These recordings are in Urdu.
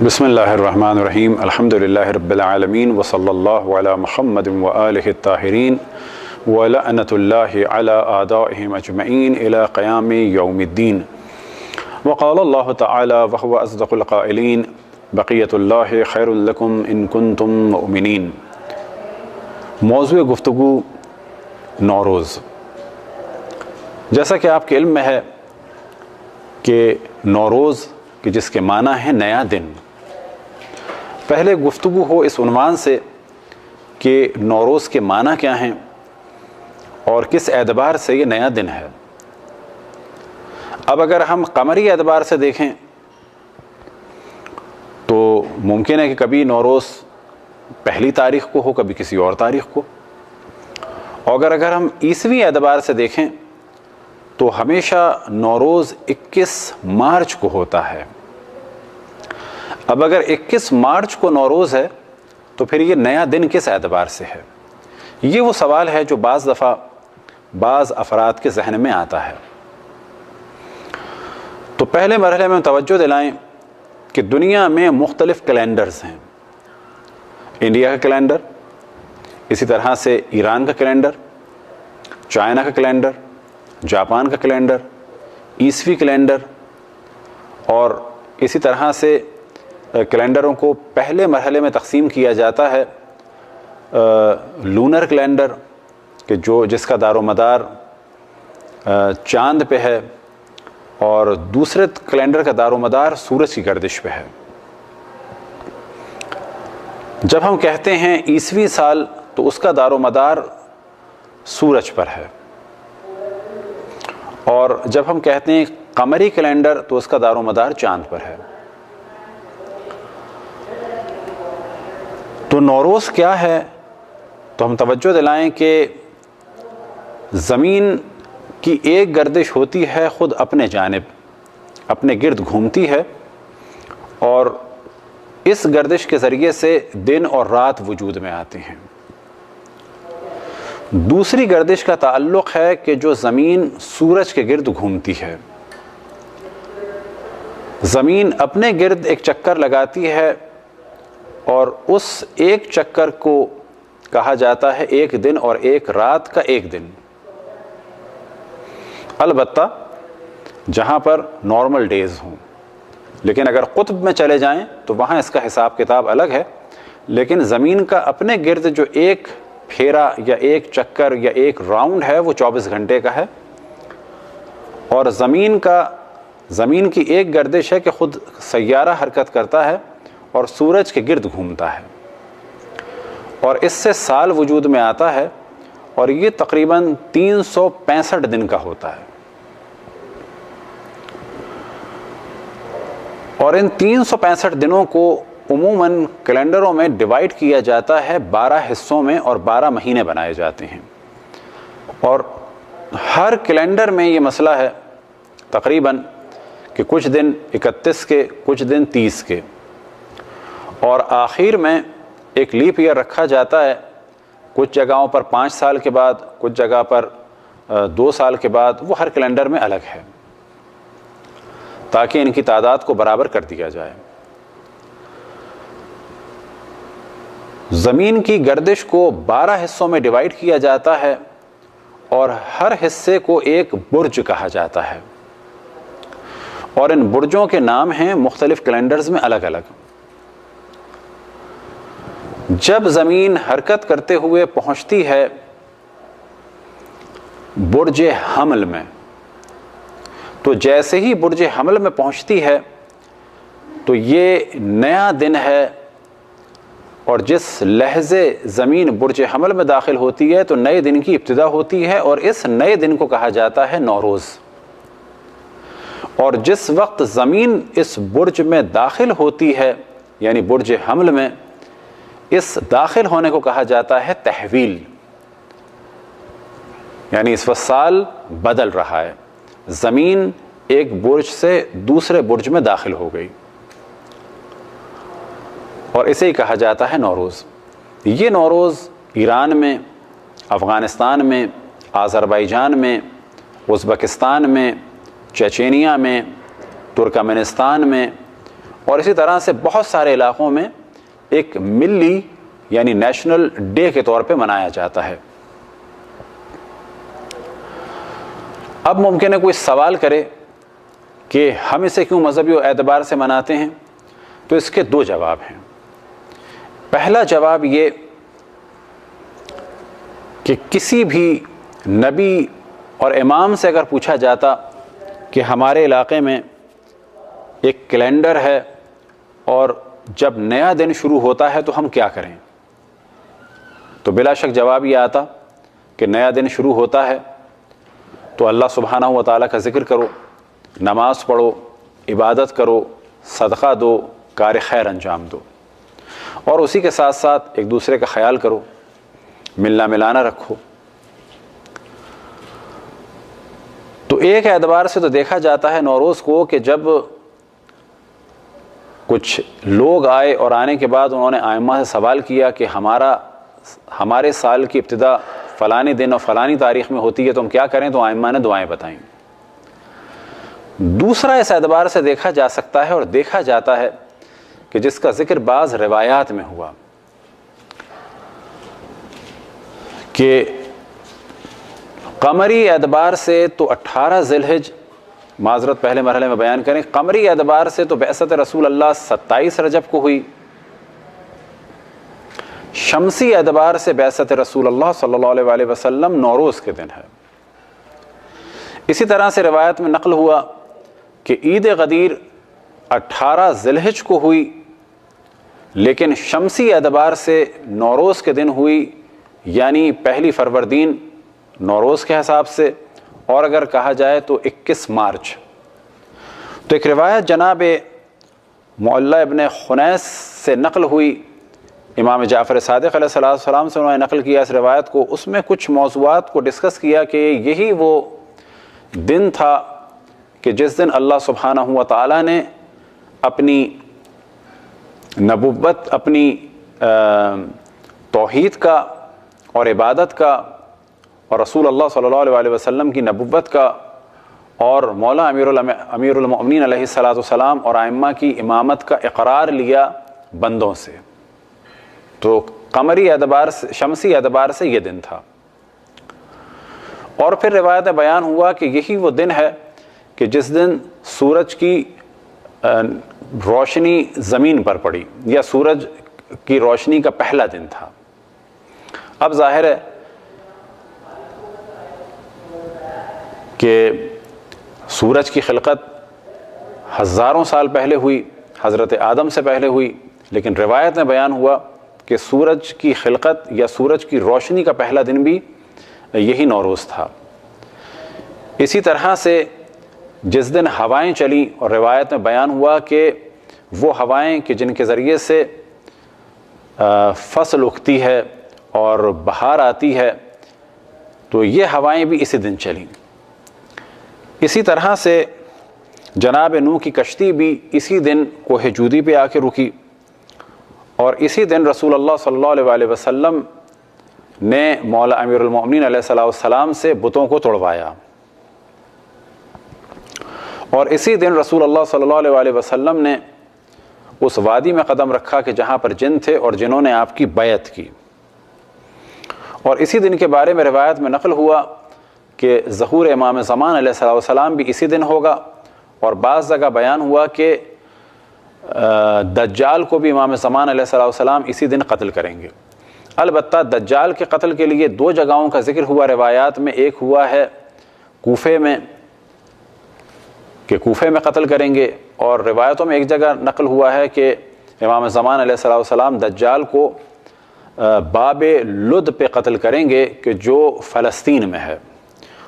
بسم اللہ الرحمن الرحیم الحمدللہ رب العالمین وصلی اللہ علی محمد وآلہ الطاہرین ولعنۃ اللہ علی اعدائہم اجمعین الی قیام یوم الدین وقال اللہ تعالی وهو اصدق القائلین بقیۃ اللہ خیر لکم ان کنتم مؤمنین۔ موضوع گفتگو نوروز۔ جیسا کہ آپ کے علم میں ہے کہ نوروز کہ جس کے معنی ہے نیا دن، پہلے گفتگو ہو اس عنوان سے کہ نوروز کے معنی کیا ہیں اور کس اعتبار سے یہ نیا دن ہے۔ اب اگر ہم قمری اعتبار سے دیکھیں تو ممکن ہے کہ کبھی نوروز پہلی تاریخ کو ہو، کبھی کسی اور تاریخ کو، اور اگر ہم عیسوی اعتبار سے دیکھیں تو ہمیشہ نوروز 21 مارچ کو ہوتا ہے۔ اب اگر 21 مارچ کو نوروز ہے تو پھر یہ نیا دن کس اعتبار سے ہے؟ یہ وہ سوال ہے جو بعض دفعہ بعض افراد کے ذہن میں آتا ہے۔ تو پہلے مرحلے میں توجہ دلائیں کہ دنیا میں مختلف کیلنڈرز ہیں۔ انڈیا کا کیلنڈر، اسی طرح سے ایران کا کیلنڈر، چائنا کا کیلنڈر، جاپان کا کیلنڈر، عیسوی کیلنڈر، اور اسی طرح سے کیلنڈروں کو پہلے مرحلے میں تقسیم کیا جاتا ہے لونر کیلنڈر کہ جس کا دار و مدار چاند پہ ہے، اور دوسرے کیلنڈر کا دار و مدار سورج کی گردش پہ ہے۔ جب ہم کہتے ہیں عیسوی سال تو اس کا دار و مدار سورج پر ہے، اور جب ہم کہتے ہیں قمری کیلنڈر تو اس کا دار و مدار چاند پر ہے۔ تو نوروز کیا ہے؟ تو ہم توجہ دلائیں کہ زمین کی ایک گردش ہوتی ہے، خود اپنے جانب اپنے گرد گھومتی ہے، اور اس گردش کے ذریعے سے دن اور رات وجود میں آتے ہیں۔ دوسری گردش کا تعلق ہے کہ جو زمین سورج کے گرد گھومتی ہے۔ زمین اپنے گرد ایک چکر لگاتی ہے، اور اس ایک چکر کو کہا جاتا ہے ایک دن اور ایک رات کا ایک دن۔ البتہ جہاں پر نارمل ڈیز ہوں، لیکن اگر قطب میں چلے جائیں تو وہاں اس کا حساب کتاب الگ ہے، لیکن زمین کا اپنے گرد جو ایک پھیرا یا ایک چکر یا ایک راؤنڈ ہے وہ 24 گھنٹے کا ہے، اور زمین کی ایک گردش ہے کہ خود سیارہ حرکت کرتا ہے اور سورج کے گرد گھومتا ہے، اور اس سے سال وجود میں آتا ہے، اور یہ تقریباً 365 دن کا ہوتا ہے۔ اور ان 365 دنوں کو عموماً کیلنڈروں میں ڈیوائیڈ کیا جاتا ہے 12 حصوں میں، اور 12 مہینے بنائے جاتے ہیں، اور ہر کیلنڈر میں یہ مسئلہ ہے تقریباً کہ کچھ دن 31 کے، کچھ دن 30 کے، اور آخر میں ایک لیپ ایئر رکھا جاتا ہے، کچھ جگہوں پر 5 سال کے بعد، کچھ جگہ پر 2 سال کے بعد، وہ ہر کیلنڈر میں الگ ہے تاکہ ان کی تعداد کو برابر کر دیا جائے۔ زمین کی گردش کو 12 حصوں میں ڈیوائیڈ کیا جاتا ہے، اور ہر حصے کو ایک برج کہا جاتا ہے، اور ان برجوں کے نام ہیں مختلف کیلنڈرز میں الگ الگ۔ جب زمین حرکت کرتے ہوئے پہنچتی ہے برج حمل میں، تو جیسے ہی برج حمل میں پہنچتی ہے تو یہ نیا دن ہے، اور جس لحظے زمین برج حمل میں داخل ہوتی ہے تو نئے دن کی ابتدا ہوتی ہے، اور اس نئے دن کو کہا جاتا ہے نوروز۔ اور جس وقت زمین اس برج میں داخل ہوتی ہے یعنی برج حمل میں، اس داخل ہونے کو کہا جاتا ہے تحویل، یعنی اس وقت سال بدل رہا ہے، زمین ایک برج سے دوسرے برج میں داخل ہو گئی، اور اسے ہی کہا جاتا ہے نوروز۔ یہ نوروز ایران میں، افغانستان میں، آذربائیجان میں، ازبکستان میں، چچینیا میں، ترکمانستان میں، اور اسی طرح سے بہت سارے علاقوں میں ایک ملی یعنی نیشنل ڈے کے طور پہ منایا جاتا ہے۔ اب ممکن ہے کوئی سوال کرے کہ ہم اسے کیوں مذہبی اعتبار سے مناتے ہیں، تو اس کے دو جواب ہیں۔ پہلا جواب یہ کہ کسی بھی نبی اور امام سے اگر پوچھا جاتا کہ ہمارے علاقے میں ایک کیلنڈر ہے اور جب نیا دن شروع ہوتا ہے تو ہم کیا کریں، تو بلا شک جواب یہ آتا کہ نیا دن شروع ہوتا ہے تو اللہ سبحانہ و تعالیٰ کا ذکر کرو، نماز پڑھو، عبادت کرو، صدقہ دو، کار خیر انجام دو، اور اسی کے ساتھ ساتھ ایک دوسرے کا خیال کرو، ملنا ملانا رکھو۔ تو ایک اعتبار سے تو دیکھا جاتا ہے نوروز کو کہ جب کچھ لوگ آئے اور آنے کے بعد انہوں نے ائمہ سے سوال کیا کہ ہمارے سال کی ابتدا فلانی دن اور فلانی تاریخ میں ہوتی ہے تو ہم کیا کریں، تو ائمہ نے دعائیں بتائیں۔ دوسرا اس اعتبار سے دیکھا جا سکتا ہے اور دیکھا جاتا ہے کہ جس کا ذکر بعض روایات میں ہوا کہ قمری اعتبار سے تو 18 ذی الحج، معذرت پہلے مرحلے میں بیان کریں، قمری اعتبار سے تو بعثت رسول اللہ 27 رجب کو ہوئی، شمسی اعتبار سے بعثت رسول اللہ صلی اللہ علیہ وآلہ وسلم نوروز کے دن ہے۔ اسی طرح سے روایت میں نقل ہوا کہ عید غدیر 18 ذی الحج کو ہوئی، لیکن شمسی اعتبار سے نوروز کے دن ہوئی، یعنی پہلی فروردین نوروز کے حساب سے، اور اگر کہا جائے تو 21 مارچ۔ تو ایک روایت جناب معلّہ ابن خنیس سے نقل ہوئی، امام جعفر صادق علیہ السلام سے انہوں نے نقل کیا اس روایت کو، اس میں کچھ موضوعات کو ڈسکس کیا کہ یہی وہ دن تھا کہ جس دن اللہ سبحانہ و تعالیٰ نے اپنی نبوت، اپنی توحید کا اور عبادت کا اور رسول اللہ صلی اللہ علیہ وسلم کی نبوت کا اور مولا امیر المؤمنین علیہ السلام اور ائمہ کی امامت کا اقرار لیا بندوں سے۔ تو قمری اعتبار سے، شمسی اعتبار سے یہ دن تھا۔ اور پھر روایت بیان ہوا کہ یہی وہ دن ہے کہ جس دن سورج کی روشنی زمین پر پڑی، یا سورج کی روشنی کا پہلا دن تھا۔ اب ظاہر ہے کہ سورج کی خلقت ہزاروں سال پہلے ہوئی، حضرت آدم سے پہلے ہوئی، لیکن روایت میں بیان ہوا کہ سورج کی خلقت یا سورج کی روشنی کا پہلا دن بھی یہی نوروز تھا۔ اسی طرح سے جس دن ہوائیں چلیں، اور روایت میں بیان ہوا کہ وہ ہوائیں کہ جن کے ذریعے سے فصل اگتی ہے اور بہار آتی ہے، تو یہ ہوائیں بھی اسی دن چلیں۔ اسی طرح سے جناب نوح کی کشتی بھی اسی دن کوہ جودی پہ آ کے رکی، اور اسی دن رسول اللہ صلی اللہ علیہ وآلہ وسلم نے مولا امیر المؤمنین علیہ السلام سے بتوں کو توڑوایا، اور اسی دن رسول اللہ صلی اللہ علیہ وآلہ وسلم نے اس وادی میں قدم رکھا کہ جہاں پر جن تھے اور جنہوں نے آپ کی بیعت کی۔ اور اسی دن کے بارے میں روایت میں نقل ہوا کہ ظہور امام زمان علیہ السلام بھی اسی دن ہوگا، اور بعض جگہ بیان ہوا کہ دجال کو بھی امام زمان علیہ السلام اسی دن قتل کریں گے۔ البتہ دجال کے قتل کے لیے دو جگہوں کا ذکر ہوا روایات میں، ایک ہوا ہے کوفے میں کہ کوفے میں قتل کریں گے، اور روایتوں میں ایک جگہ نقل ہوا ہے کہ امام زمان علیہ السلام دجال کو باب لد پہ قتل کریں گے کہ جو فلسطین میں ہے،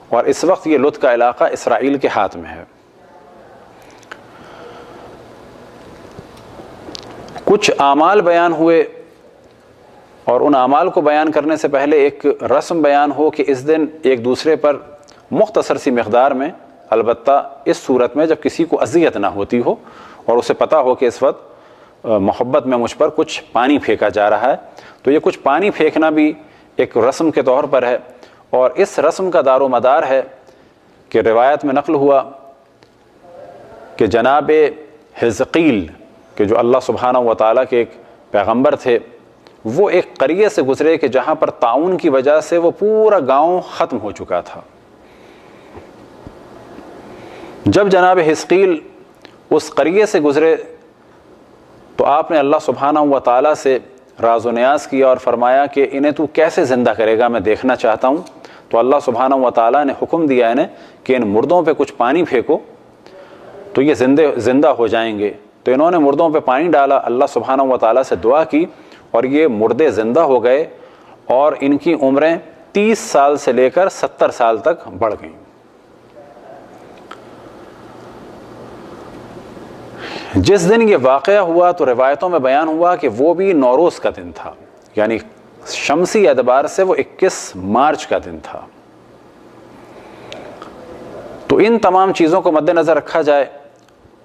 اور اس وقت یہ لد کا علاقہ اسرائیل کے ہاتھ میں ہے۔ کچھ اعمال بیان ہوئے، اور ان اعمال کو بیان کرنے سے پہلے ایک رسم بیان ہو کہ اس دن ایک دوسرے پر مختصر سی مقدار میں، البتہ اس صورت میں جب کسی کو اذیت نہ ہوتی ہو اور اسے پتہ ہو کہ اس وقت محبت میں مجھ پر کچھ پانی پھینکا جا رہا ہے، تو یہ کچھ پانی پھینکنا بھی ایک رسم کے طور پر ہے، اور اس رسم کا دار و مدار ہے کہ روایت میں نقل ہوا کہ جناب حزقیل کہ جو اللہ سبحانہ و تعالیٰ کے ایک پیغمبر تھے، وہ ایک قریے سے گزرے کہ جہاں پر طاعون کی وجہ سے وہ پورا گاؤں ختم ہو چکا تھا۔ جب جناب حزقیل اس قریے سے گزرے تو آپ نے اللہ سبحانہ و تعالیٰ سے راز و نیاز کیا اور فرمایا کہ انہیں تو کیسے زندہ کرے گا، میں دیکھنا چاہتا ہوں۔ تو اللہ سبحانہ و تعالیٰ نے حکم دیا انہیں کہ ان مردوں پہ کچھ پانی پھینکو تو یہ زندہ ہو جائیں گے۔ تو انہوں نے مردوں پہ پانی ڈالا، اللہ سبحانہ و تعالیٰ سے دعا کی اور یہ مردے زندہ ہو گئے اور ان کی عمریں 30 سال سے لے کر 70 سال تک بڑھ گئیں۔ جس دن یہ واقعہ ہوا تو روایتوں میں بیان ہوا کہ وہ بھی نوروز کا دن تھا، یعنی شمسی اعتبار سے وہ 21 مارچ کا دن تھا۔ تو ان تمام چیزوں کو مد نظر رکھا جائے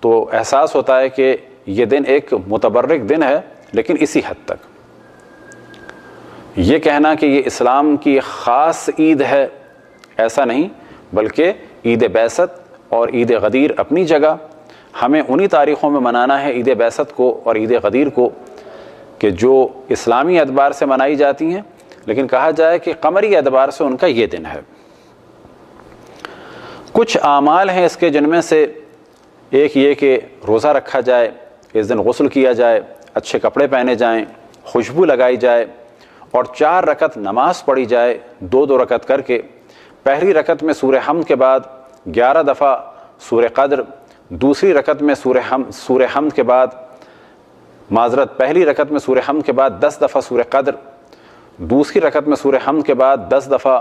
تو احساس ہوتا ہے کہ یہ دن ایک متبرک دن ہے، لیکن اسی حد تک۔ یہ کہنا کہ یہ اسلام کی خاص عید ہے ایسا نہیں، بلکہ عید بعثت اور عید غدیر اپنی جگہ، ہمیں انہی تاریخوں میں منانا ہے عید بعثت کو اور عید غدیر کو کہ جو اسلامی اعتبار سے منائی جاتی ہیں، لیکن کہا جائے کہ قمری اعتبار سے ان کا یہ دن ہے۔ کچھ اعمال ہیں اس کے جن میں سے ایک یہ کہ روزہ رکھا جائے، اس دن غسل کیا جائے، اچھے کپڑے پہنے جائیں، خوشبو لگائی جائے اور 4 رکعت نماز پڑھی جائے، 2 رکعت کر کے۔ پہلی رکعت میں سورہ حمد کے بعد 11 دفعہ سورہ قدر، دوسری رکعت میں سورہ حمد کے بعد پہلی رکعت میں سورہ حمد کے بعد 10 دفعہ سورہ قدر، دوسری رکعت میں سورہ حمد کے بعد 10 دفعہ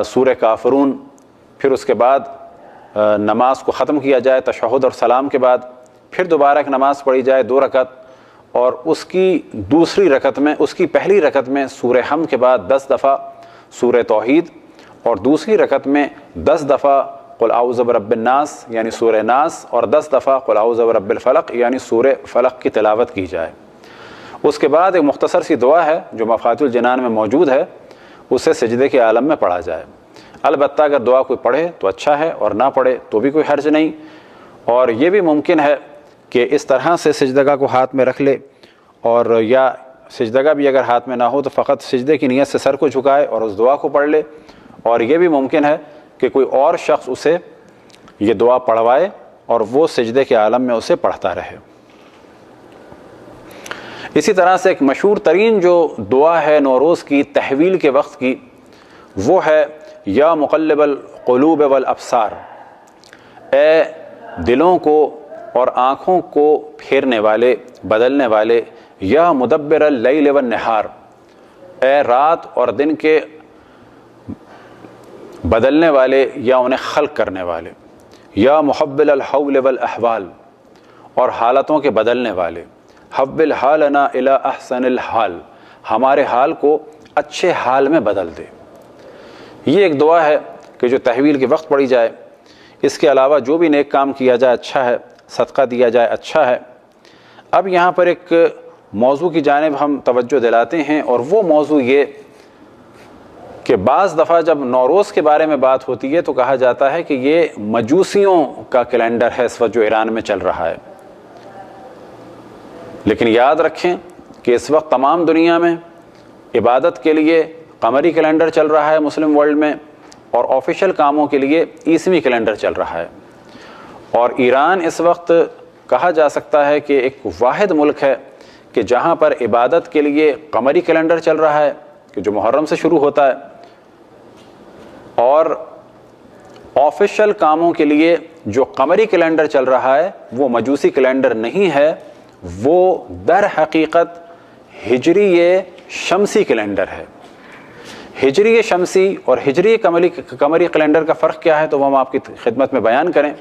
سورہ کافرون، پھر اس کے بعد نماز کو ختم کیا جائے تشہد اور سلام کے بعد، پھر دوبارہ ایک نماز پڑھی جائے 2 رکعت اور اس کی پہلی رکعت میں سورہ حمد کے بعد 10 دفعہ سورہ توحید اور دوسری رکعت میں 10 دفعہ قل اعوذ برب الناس یعنی سورہ ناس اور 10 دفعہ قل اعوذ برب الفلق یعنی سورہ فلق کی تلاوت کی جائے۔ اس کے بعد ایک مختصر سی دعا ہے جو مفاتیح الجنان میں موجود ہے، اسے سجدے کے عالم میں پڑھا جائے۔ البتہ اگر دعا کوئی پڑھے تو اچھا ہے اور نہ پڑھے تو بھی کوئی حرج نہیں، اور یہ بھی ممکن ہے کہ اس طرح سے سجدگاہ کو ہاتھ میں رکھ لے، اور یا سجدگاہ بھی اگر ہاتھ میں نہ ہو تو فقط سجدے کی نیت سے سر کو جھکائے اور اس دعا کو پڑھ لے، اور یہ بھی ممکن ہے کہ کوئی اور شخص اسے یہ دعا پڑھوائے اور وہ سجدے کے عالم میں اسے پڑھتا رہے۔ اسی طرح سے ایک مشہور ترین جو دعا ہے نوروز کی تحویل کے وقت کی، وہ ہے یا مقلب القلوب والابصار، اے دلوں کو اور آنکھوں کو پھیرنے والے، بدلنے والے، یا مدبر اللیل والنہار، اے رات اور دن کے بدلنے والے یا انہیں خلق کرنے والے، یا محول الحول والاحوال، اور حالتوں کے بدلنے والے، حول حالنا الی احسن الحال، ہمارے حال کو اچھے حال میں بدل دے۔ یہ ایک دعا ہے کہ جو تحویل کے وقت پڑھی جائے۔ اس کے علاوہ جو بھی نیک کام کیا جائے اچھا ہے، صدقہ دیا جائے اچھا ہے۔ اب یہاں پر ایک موضوع کی جانب ہم توجہ دلاتے ہیں، اور وہ موضوع یہ کہ بعض دفعہ جب نوروز کے بارے میں بات ہوتی ہے تو کہا جاتا ہے کہ یہ مجوسیوں کا کیلنڈر ہے اس وقت جو ایران میں چل رہا ہے، لیکن یاد رکھیں کہ اس وقت تمام دنیا میں عبادت کے لیے قمری کیلنڈر چل رہا ہے مسلم ورلڈ میں، اور آفیشیل کاموں کے لیے عیسوی کیلنڈر چل رہا ہے، اور ایران اس وقت کہا جا سکتا ہے کہ ایک واحد ملک ہے کہ جہاں پر عبادت کے لیے قمری کیلنڈر چل رہا ہے کہ جو محرم سے شروع ہوتا ہے، اور آفیشیل کاموں کے لیے جو قمری کیلنڈر چل رہا ہے وہ مجوسی کیلنڈر نہیں ہے، وہ در حقیقت ہجری شمسی کیلنڈر ہے۔ ہجری شمسی اور ہجری قمری کیلنڈر کا فرق کیا ہے تو وہ ہم آپ کی خدمت میں بیان کریں۔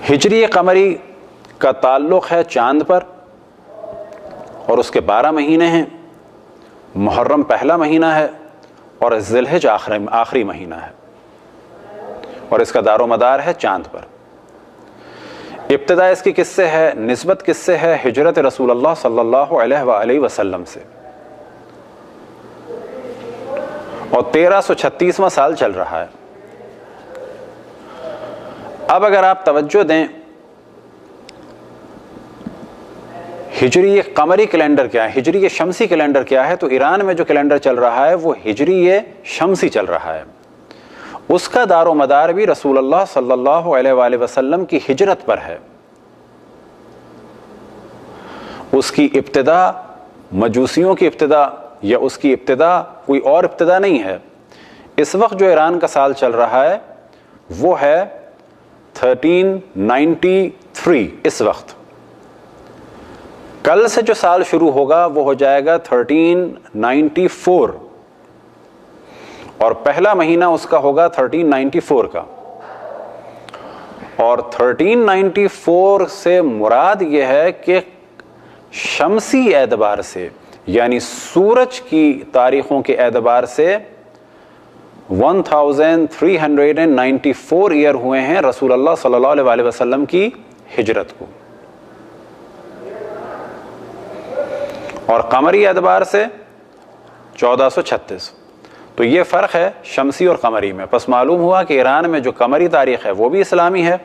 ہجری قمری کا تعلق ہے چاند پر، اور اس کے 12 مہینے ہیں۔ محرم پہلا مہینہ ہے اور ذی الحجہ آخری مہینہ ہے، اور اس کا دار و مدار ہے چاند پر۔ ابتدا اس کی کس سے ہے؟ نسبت کس سے ہے؟ ہجرت رسول اللہ صلی اللہ علیہ وآلہ وسلم سے، اور 1336واں سال چل رہا ہے۔ اب اگر آپ توجہ دیں ہجری قمری کیلنڈر کیا ہے، ہجری شمسی کیلنڈر کیا ہے، تو ایران میں جو کیلنڈر چل رہا ہے وہ ہجری شمسی چل رہا ہے. اس کا دار و مدار بھی رسول اللہ صلی اللہ علیہ وآلہ وسلم کی ہجرت پر ہے. اس کی ابتدا مجوسیوں کی ابتدا یا اس کی ابتدا کوئی اور ابتدا نہیں ہے. اس وقت جو ایران کا سال چل رہا ہے وہ ہے 1393. اس وقت کل سے جو سال شروع ہوگا وہ ہو جائے گا 1394 اور پہلا مہینہ اس کا ہوگا 1394 کا. اور 1394 سے مراد یہ ہے کہ شمسی اعتبار سے یعنی سورج کی تاریخوں کے اعتبار سے 1394 ایئر ہوئے ہیں رسول اللہ صلی اللہ علیہ وآلہ وسلم کی ہجرت کو. اور قمری اعتبار سے 1436. تو یہ فرق ہے شمسی اور قمری میں. پس معلوم ہوا کہ ایران میں جو قمری تاریخ ہے وہ بھی اسلامی ہے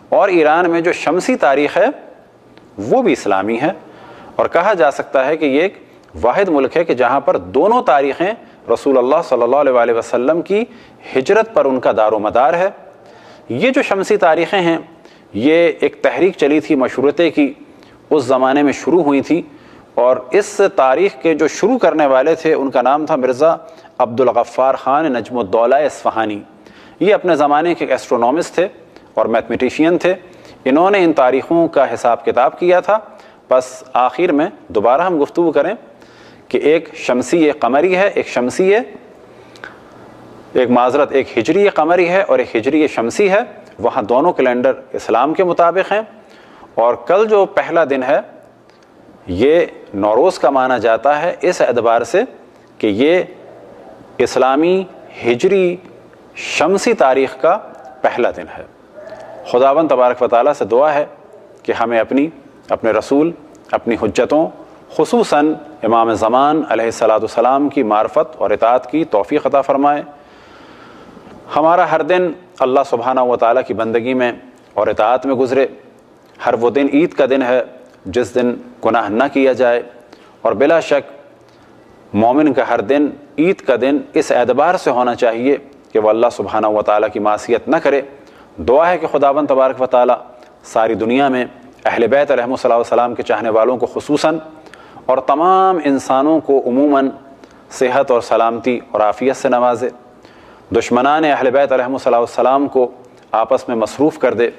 اور ایران میں جو شمسی تاریخ ہے وہ بھی اسلامی ہے. اور کہا جا سکتا ہے کہ یہ ایک واحد ملک ہے کہ جہاں پر دونوں تاریخیں رسول اللہ صلی اللہ علیہ وآلہ وسلم کی ہجرت پر ان کا دار و مدار ہے. یہ جو شمسی تاریخیں ہیں یہ ایک تحریک چلی تھی مشروطے کی، اس زمانے میں شروع ہوئی تھی، اور اس تاریخ کے جو شروع کرنے والے تھے ان کا نام تھا مرزا عبدالغفار خان نجم الدولہ اصفہانی. یہ اپنے زمانے کے ایسٹرونومسٹ تھے اور میتھمیٹیشین تھے. انہوں نے ان تاریخوں کا حساب کتاب کیا تھا. بس آخر میں دوبارہ ہم گفتگو کریں کہ ایک شمسی قمری ہے، ایک شمسی ایک ہجری قمری ہے اور ایک ہجری شمسی ہے. وہاں دونوں کیلنڈر اسلام کے مطابق ہیں. اور کل جو پہلا دن ہے یہ نوروز کا مانا جاتا ہے اس اعتبار سے کہ یہ اسلامی ہجری شمسی تاریخ کا پہلا دن ہے. خداوند تبارک و تعالیٰ سے دعا ہے کہ ہمیں اپنے رسول، اپنی حجتوں، خصوصاً امام زمان علیہ السلام کی معرفت اور اطاعت کی توفیق عطا فرمائے. ہمارا ہر دن اللہ سبحانہ و تعالیٰ کی بندگی میں اور اطاعت میں گزرے. ہر وہ دن عید کا دن ہے جس دن گناہ نہ کیا جائے، اور بلا شک مومن کا ہر دن عید کا دن اس اعتبار سے ہونا چاہیے کہ وہ اللہ سبحانہ و تعالیٰ کی معصیت نہ کرے. دعا ہے کہ خداوند تبارک و تعالیٰ ساری دنیا میں اہل بیت علیہ السلام کے چاہنے والوں کو خصوصاً اور تمام انسانوں کو عموماً صحت اور سلامتی اور عافیت سے نوازے. دشمنان اہل بیت علیہ السلام کو آپس میں مصروف کر دے.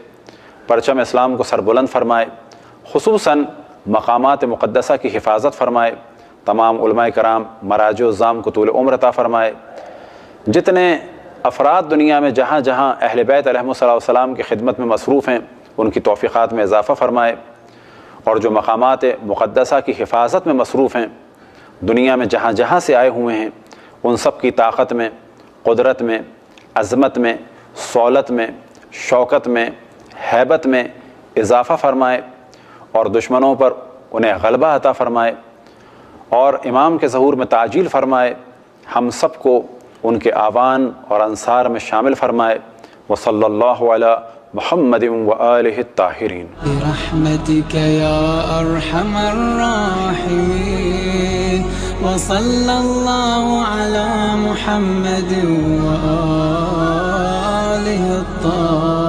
پرچم اسلام کو سربلند فرمائے. خصوصاً مقامات مقدسہ کی حفاظت فرمائے. تمام علماء کرام مراجع الزام کو طول عمر عطا فرمائے. جتنے افراد دنیا میں جہاں جہاں اہل بیت علیہ السلام کی خدمت میں مصروف ہیں ان کی توفیقات میں اضافہ فرمائے. اور جو مقامات مقدسہ کی حفاظت میں مصروف ہیں دنیا میں جہاں جہاں سے آئے ہوئے ہیں ان سب کی طاقت میں، قدرت میں، عظمت میں، صولت میں، شوکت میں، ہیبت میں اضافہ فرمائے اور دشمنوں پر انہیں غلبہ عطا فرمائے اور امام کے ظہور میں تعجیل فرمائے. ہم سب کو ان کے آوان اور انصار میں شامل فرمائے. وصلی اللہ علی محمد وآلہ الطاہرین. برحمتک یا ارحم الراحمین وصلی اللہ علی محمد وآلہ الطاہرین.